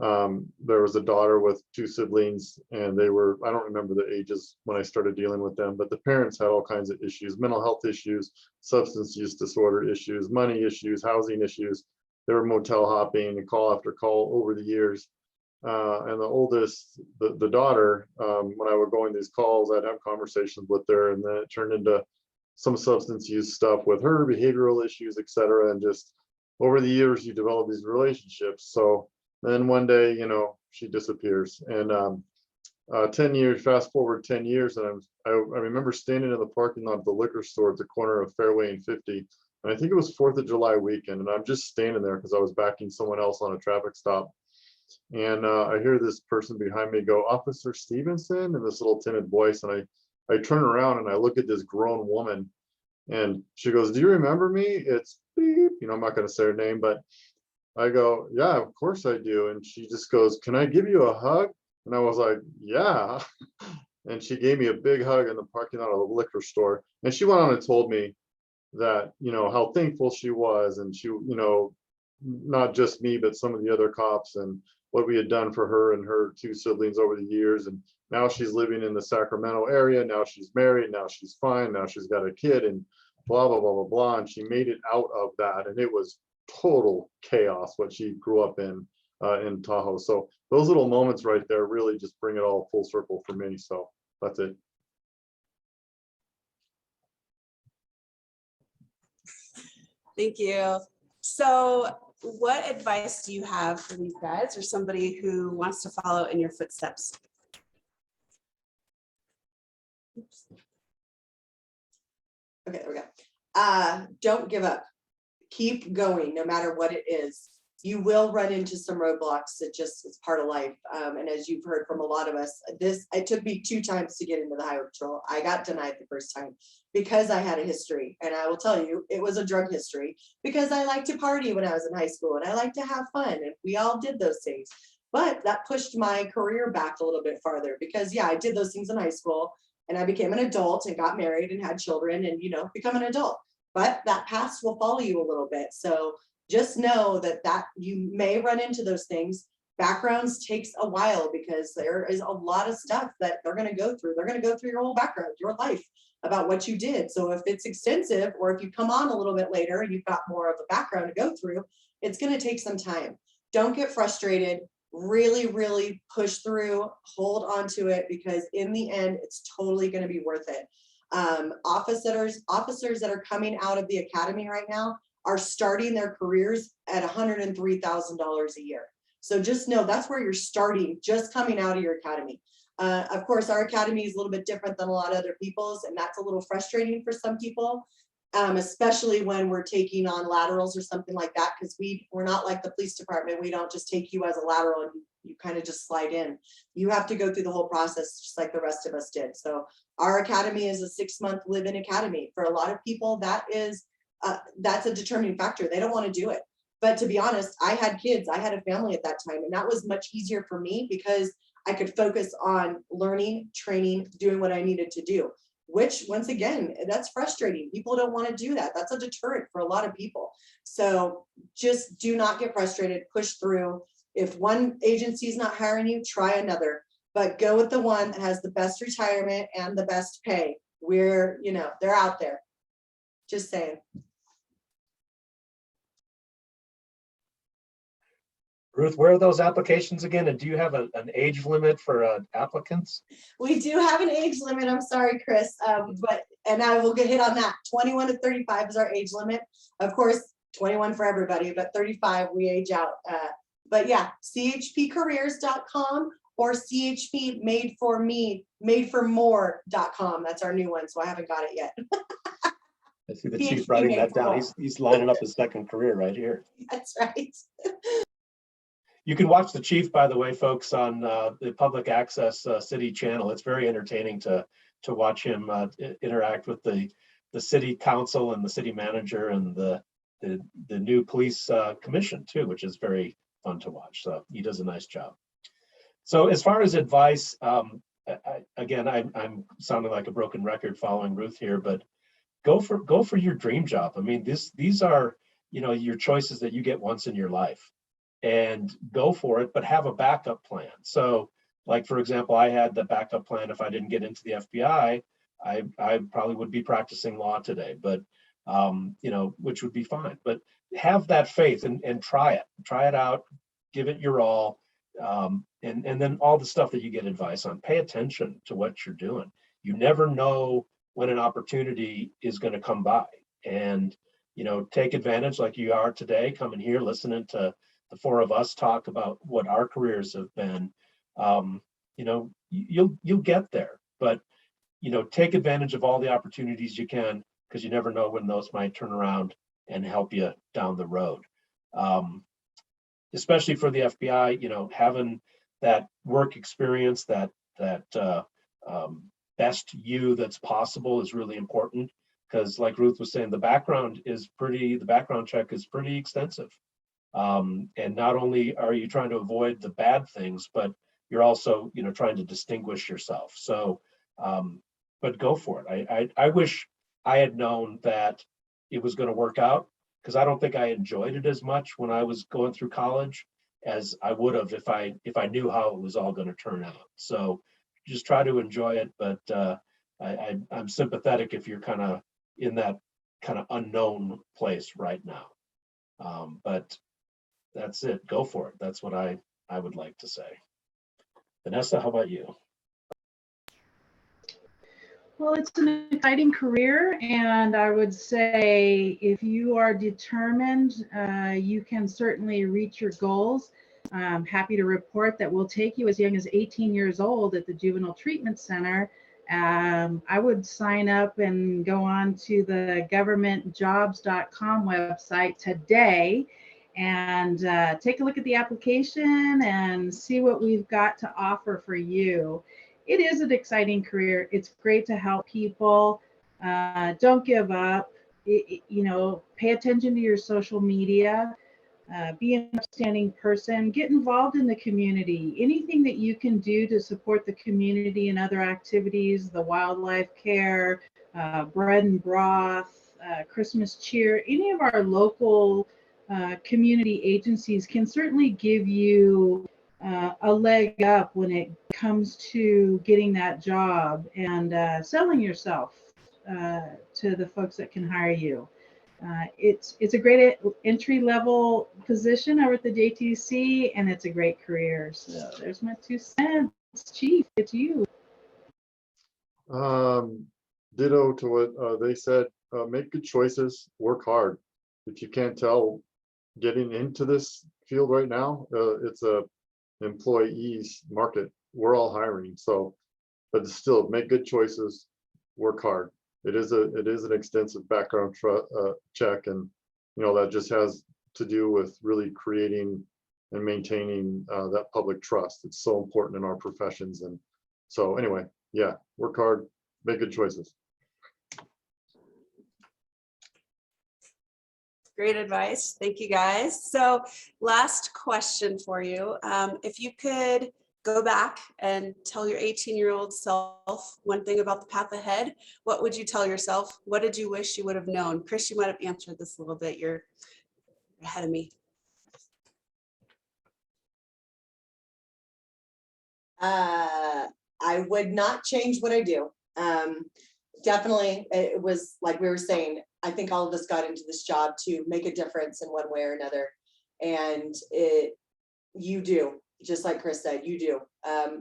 There was a daughter with 2 siblings, and they were, I don't remember the ages when I started dealing with them, but the parents had all kinds of issues, mental health issues, substance use disorder issues, money issues, housing issues. They were motel hopping and call after call over the years. And the oldest, the daughter, when I would go in these calls, I'd have conversations with her, and then it turned into some substance use stuff with her, behavioral issues, etc. And just over the years, you develop these relationships. So then one day, you know, she disappears. And 10 years, fast forward 10 years, and I remember standing in the parking lot of the liquor store at the corner of Fairway and 50. And I think it was 4th of July weekend. And I'm just standing there because I was backing someone else on a traffic stop. And I hear this person behind me go, "Officer Stevenson," in this little timid voice. And I turn around and I look at this grown woman, and she goes, "Do you remember me?" It's beep, you know, I'm not going to say her name, but I go, "Yeah, of course I do." And she just goes, "Can I give you a hug?" And I was like, "Yeah." And she gave me a big hug in the parking lot of the liquor store. And she went on and told me that, you know, how thankful she was. And she, you know, not just me, but some of the other cops, and what we had done for her and her 2 siblings over the years. And now she's living in the Sacramento area. Now she's married. Now she's fine. Now she's got a kid, and blah, blah, blah, blah, blah. And she made it out of that. And it was total chaos what she grew up in Tahoe. So those little moments right there really just bring it all full circle for me. So that's it. Thank you. So what advice do you have for these guys, or somebody who wants to follow in your footsteps? Oops. Okay, there we go. Don't give up. Keep going, no matter what it is. You will run into some roadblocks. It's part of life. And as you've heard from a lot of us, it took me 2 times to get into the highway patrol. I got denied the first time because I had a history. And I will tell you, it was a drug history, because I liked to party when I was in high school, and I liked to have fun. And we all did those things. But that pushed my career back a little bit farther, because yeah, I did those things in high school, and I became an adult and got married and had children and, you know, become an adult. But that past will follow you a little bit. So just know that you may run into those things. Backgrounds takes a while, because there is a lot of stuff that they're going to go through. They're going to go through your whole background, your life, about what you did. So if it's extensive, or if you come on a little bit later and you've got more of a background to go through, it's going to take some time. Don't get frustrated. Really, really push through, hold on to it, because in the end, it's totally going to be worth it. Officers that are coming out of the academy right now are starting their careers at $103,000 a year. So just know that's where you're starting, just coming out of your academy. Of course, our academy is a little bit different than a lot of other people's, and that's a little frustrating for some people, especially when we're taking on laterals or something like that, because we're not like the police department. We don't just take you as a lateral and you kind of just slide in. You have to go through the whole process just like the rest of us did. So our academy is a 6-month live-in academy. For a lot of people, that's a determining factor. They don't want to do it. But to be honest, I had kids, I had a family at that time, and that was much easier for me, because I could focus on learning, training, doing what I needed to do, which once again, that's frustrating. People don't want to do that. That's a deterrent for a lot of people. So just do not get frustrated, push through. If one agency is not hiring you, try another, but go with the one that has the best retirement and the best pay. They're out there. Just saying. Ruth, where are those applications again? And do you have an age limit for applicants? We do have an age limit. I'm sorry, Chris, and I will get hit on that. 21 to 35 is our age limit. Of course, 21 for everybody, but 35 we age out. But yeah, chpcareers.com or chp madeformore.com. That's our new one, so I haven't got it yet. I see the chief writing that down. He's lining up his second career right here. That's right. You can watch the chief, by the way, folks, on the public access city channel. It's very entertaining to watch him interact with the city council and the city manager and the new police commission too, which is very fun to watch. So he does a nice job. So as far as advice, again, I'm sounding like a broken record following Ruth here, but go for your dream job. I mean, these are your choices that you get once in your life. and go for it, but have a backup plan. So like, for example, I had the backup plan. If I didn't get into the FBI, I probably would be practicing law today, but you know, which would be fine. But have that faith and try it out, give it your all. And then all the stuff that you get advice on, pay attention to what you're doing. You never know when an opportunity is going to come by, and, you know, take advantage like you are today, coming here, listening to the four of us talk about what our careers have been. You know, you'll get there, but, you know, take advantage of all the opportunities you can, because you never know when those might turn around and help you down the road. Especially for the FBI, you know, having that work experience, that best you that's possible is really important, because like Ruth was saying, the background check is pretty extensive. And not only are you trying to avoid the bad things, but you're also, you know, trying to distinguish yourself. So, but go for it. I wish I had known that it was going to work out, because I don't think I enjoyed it as much when I was going through college as I would have if I knew how it was all going to turn out. So just try to enjoy it. But I'm sympathetic if you're kind of in that kind of unknown place right now. But that's it. Go for it. That's what I would like to say. Vanessa, how about you? Well, it's an exciting career, and I would say if you are determined, you can certainly reach your goals. I'm happy to report that we'll take you as young as 18 years old at the Juvenile Treatment Center. I would sign up and go on to the governmentjobs.com website today and take a look at the application and see what we've got to offer for you. It is an exciting career. It's great to help people. Don't give up. You know, pay attention to your social media. Be an upstanding person. Get involved in the community. Anything that you can do to support the community and other activities, the wildlife care, bread and broth, Christmas cheer, any of our local community agencies can certainly give you a leg up when it comes to getting that job and selling yourself to the folks that can hire you. It's a great entry level position over at the JTC, and it's a great career. So there's my 2 cents. Chief, it's you. Ditto to what they said. Make good choices, work hard. If you can't tell, getting into this field right now, it's a employees market. We're all hiring, so, but still make good choices, work hard. It is an extensive background check, and you know, that just has to do with really creating and maintaining that public trust. It's so important in our professions. And so anyway, yeah, work hard, make good choices. Great advice. Thank you, guys. So last question for you. If you could go back and tell your 18-year-old self one thing about the path ahead, what would you tell yourself? What did you wish you would have known? Chris, you might have answered this a little bit. You're ahead of me. I would not change what I do. Definitely, it was like we were saying, I think all of us got into this job to make a difference in one way or another. And you do, just like Chris said, you do.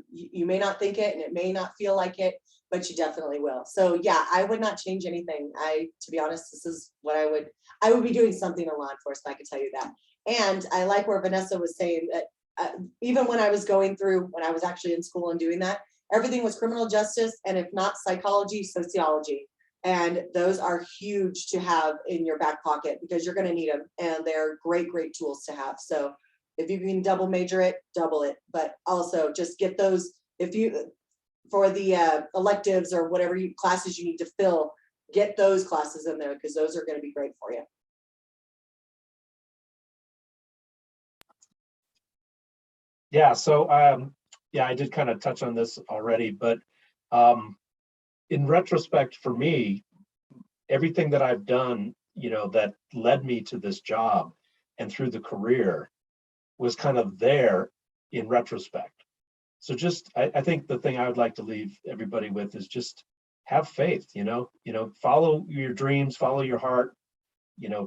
You may not think it and it may not feel like it, but you definitely will. So yeah, I would not change anything. To be honest, this is what I would be doing something in law enforcement, I can tell you that. And I like where Vanessa was saying that even when I was when I was actually in school and doing that, everything was criminal justice, and if not psychology, sociology. And those are huge to have in your back pocket because you're going to need them, and they're great, great tools to have. So if you can double major it, double it, but also just get those, for the electives or whatever classes you need to fill, get those classes in there because those are going to be great for you. Yeah, so yeah, I did kind of touch on this already, but in retrospect, for me, everything that I've done, you know, that led me to this job and through the career, was kind of there in retrospect. So just, I think the thing I would like to leave everybody with is just have faith, follow your dreams, follow your heart,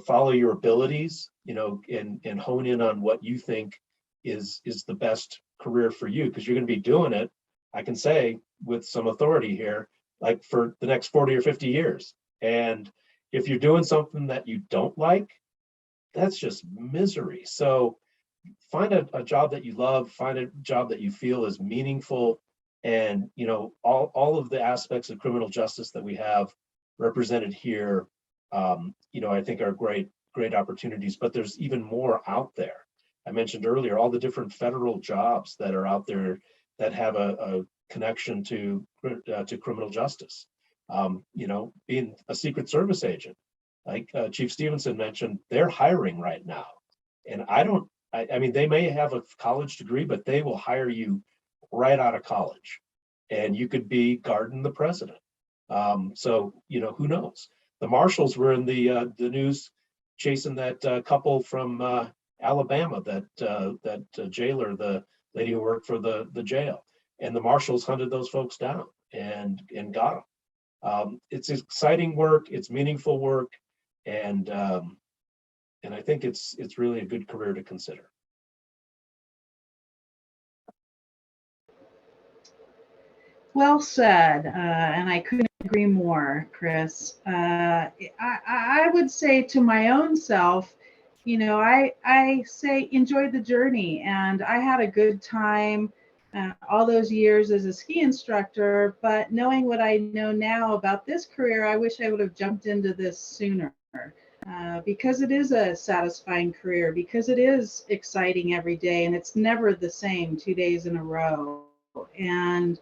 follow your abilities, and hone in on what you think is the best career for you, because you're going to be doing it, I can say with some authority here, like for the next 40 or 50 years. And if you're doing something that you don't like, that's just misery. So find a job that you love, find a job that you feel is meaningful. And, all of the aspects of criminal justice that we have represented here, I think are great opportunities, but there's even more out there. I mentioned earlier, all the different federal jobs that are out there that have a connection to criminal justice. Being a Secret Service agent, like Chief Stevenson mentioned, they're hiring right now. And I mean, they may have a college degree, but they will hire you right out of college, and you could be guarding the president. So, who knows? The marshals were in the news chasing that couple from Alabama, that jailer, the lady who worked for the jail, and the marshals hunted those folks down and got them. It's exciting work, it's meaningful work, and I think it's really a good career to consider. Well said, and I couldn't agree more, Chris. I would say to my own self, I say enjoy the journey, and I had a good time all those years as a ski instructor, but knowing what I know now about this career, I wish I would have jumped into this sooner. Because it is a satisfying career, because it is exciting every day, and it's never the same 2 days in a row. And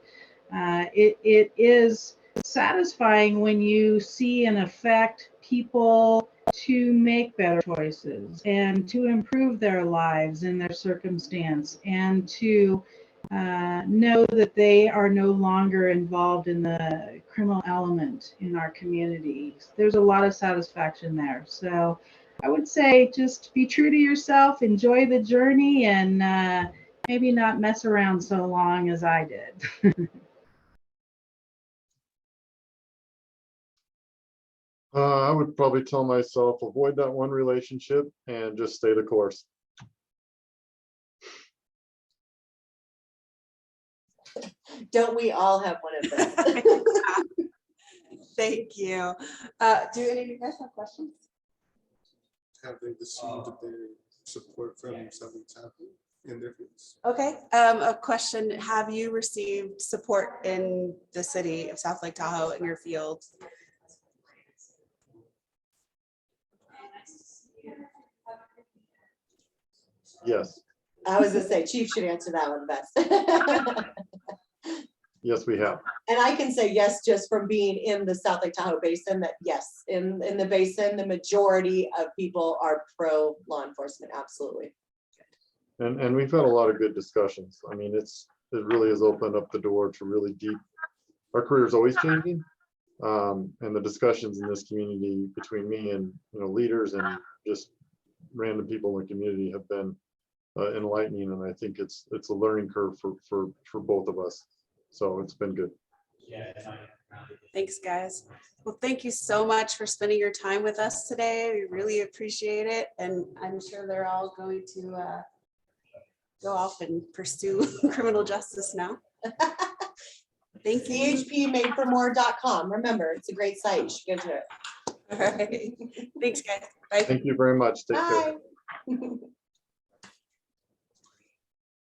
it is satisfying when you see and affect people to make better choices and to improve their lives and their circumstance, and to know that they are no longer involved in the criminal element in our community. There's a lot of satisfaction there. So I would say just be true to yourself, enjoy the journey, and maybe not mess around so long as I did. I would probably tell myself, avoid that one relationship and just stay the course. Don't we all have one of those? Thank you. Do any of you guys have questions? Have they received their support from South Lake Tahoe in their fields? Okay, a question. Have you received support in the city of South Lake Tahoe in your field? Yes, I was gonna say, Chief should answer that one best. yes, we have. And I can say yes, just from being in the South Lake Tahoe Basin, that yes, in the basin, the majority of people are pro law enforcement, absolutely. And we've had a lot of good discussions. I mean, it really has opened up the door to really deep. Our career is always changing, and the discussions in this community between me and leaders and just random people in the community have been enlightening, and I think it's a learning curve for both of us. So it's been good. Thanks, guys. Well, thank you so much for spending your time with us today. We really appreciate it, and I'm sure they're all going to go off and pursue criminal justice now. Thank you. CHPmadeformore.com. Remember, it's a great site. You should go to it. All right. Thanks, guys. Bye. Thank you very much. Take care. Bye.